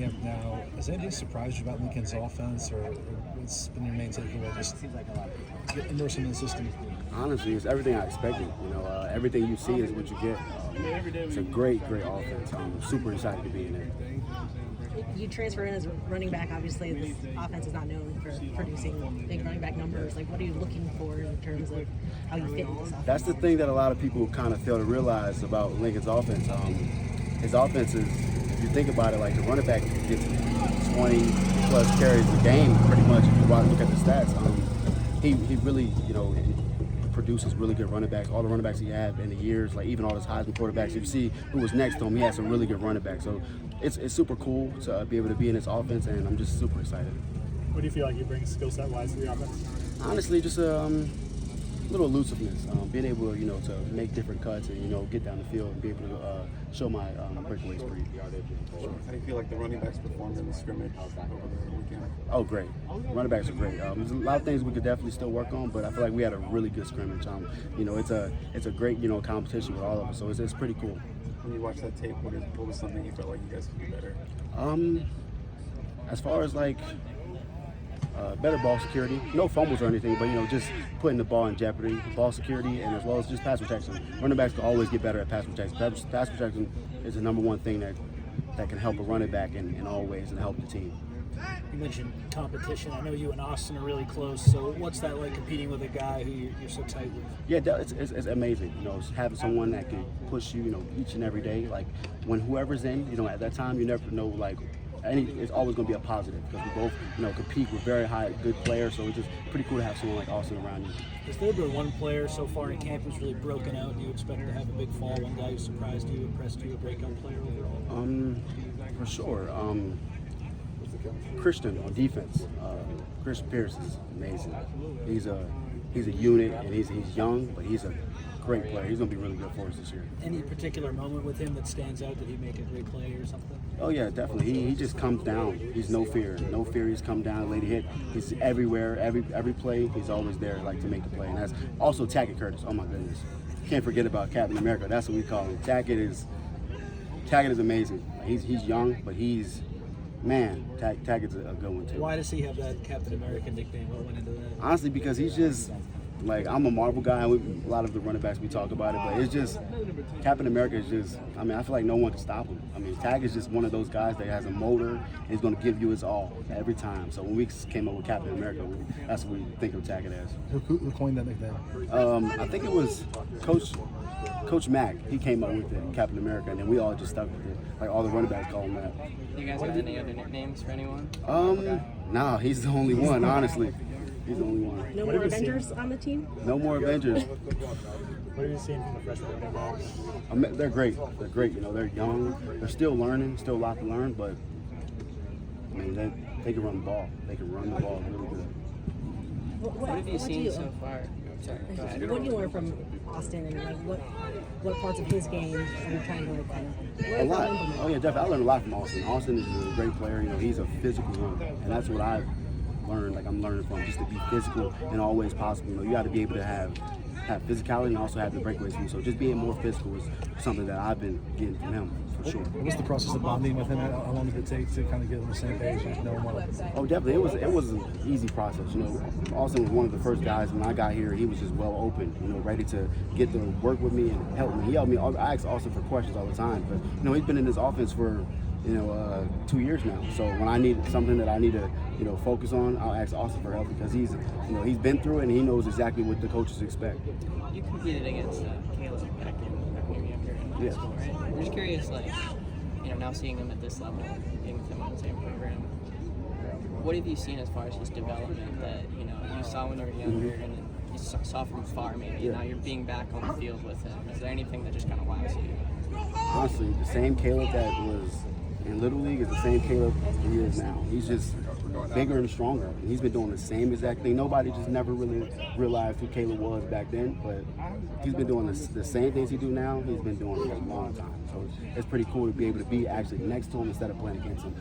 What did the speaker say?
Now, has anything surprised you about Lincoln's offense, or what's been your main takeaway? Just get immersed in the system. Honestly, it's everything I expected. Everything you see is what you get. It's a great offense. I'm super excited to be in it. You transfer in as a running back. Obviously, this offense is not known for producing big running back numbers. Like, what are you looking for in terms of how you fit into this offense? That's the thing that a lot of people kind of fail to realize about Lincoln's offense. His offense is, if you think about it, like the running back gets 20 plus carries a game, pretty much. If you look at the stats, he really, produces really good running backs. All the running backs he had in the years, like even all his Heisman quarterbacks, if you see who was next to him, he had some really good running backs. So it's super cool to be able to be in this offense, and I'm just super excited. What do you feel like he brings skill set wise to the offense? Honestly, just a little elusiveness, being able to make different cuts and get down the field and be able to show my breakaway speed. Sure. How do you feel like the running backs performed in the scrimmage over the weekend? Oh, great. Running backs are great. There's a lot of things we could definitely still work on, but I feel like we had a really good scrimmage. It's a great competition with all of us, so it's pretty cool. When you watch that tape, what was something you felt like you guys could do better? As far as better ball security, no fumbles or anything, but just putting the ball in jeopardy, ball security, and as well as just pass protection. Running backs can always get better at pass protection. Pass protection is the number one thing that can help a running back in all ways and help the team. You mentioned competition. I know you and Austin are really close. So what's that like, competing with a guy who you're so tight with? Yeah, it's amazing. Having someone that can push you, each and every day. Like when whoever's in, at that time, you never know it's always going to be a positive because we both, compete with very high, good players. So it's just pretty cool to have someone like Austin around you. Has there been one player so far in camp who's really broken out? Do you expect to have a big fall? One guy who surprised you, impressed you, a breakout player overall? For sure. Christian on defense. Chris Pierce is amazing. He's a unit, and he's young, but he's a great player. He's going to be really good for us this year. Any particular moment with him that stands out? Did he make a great play or something? Oh yeah, definitely. He just comes down. He's no fear. No fear. He's come down, late hit. He's everywhere. Every play, he's always there, to make the play. And that's also Tackett Curtis. Oh my goodness, can't forget about Captain America. That's what we call him. Tackett is amazing. He's young, but Tackett's a good one too. Why does he have that Captain America nickname? What went into that? Honestly, because he's just I'm a Marvel guy. A lot of the running backs we talk about it, but it's just Captain America is just. I feel like no one can stop him. Tag is just one of those guys that has a motor. And he's going to give you his all every time. So when we came up with Captain America, that's what we think of Taggett as. Who coined that nickname? I think it was Coach Mack. He came up with it, Captain America, and then we all just stuck with it. Like all the running backs call him that. You guys got any other nicknames for anyone? Nah, he's the only one, honestly. He's the only one. No more Avengers on the team? No more Avengers. What have you seen from the freshman running backs? They're great. They're great. They're young. They're still learning. Still a lot to learn, but they can run the ball. They can run the ball really good. What have you seen so far? Sorry, go ahead. What do you learn from Austin, and what parts of his game are you trying to kind of a lot. Oh yeah, definitely. I learned a lot from Austin. Austin is a great player. He's a physical runner, and that's what I've learned. I'm learning from just to be physical in all ways possible. You got to be able to have physicality and also have the breakaway speed. So just being more physical is something that I've been getting from him for sure. What's the process of bonding with him? How long did it take to kind of get on the same page and know him well? Oh, definitely. It was an easy process. Austin was one of the first guys when I got here. He was just well open, ready to get to work with me and help me. He helped me. I asked Austin for questions all the time, but he's been in this offense for 2 years now. So when I need something that I need to, focus on, I'll ask Austin for help because he's been through it and he knows exactly what the coaches expect. You competed against Caleb back when you were younger in high school, right? I'm just curious, now seeing him at this level, being with him on the same program, what have you seen as far as his development that, you saw when you were younger and then you saw from afar maybe, and now you're being back on the field with him? Is there anything that just kind of wows you? Honestly, the same Caleb that was in Little League is the same Caleb he is now. He's just bigger and stronger. He's been doing the same exact thing. Nobody just never really realized who Caleb was back then, but he's been doing the same things he do now. He's been doing it for a long time. So it's pretty cool to be able to be actually next to him instead of playing against him. So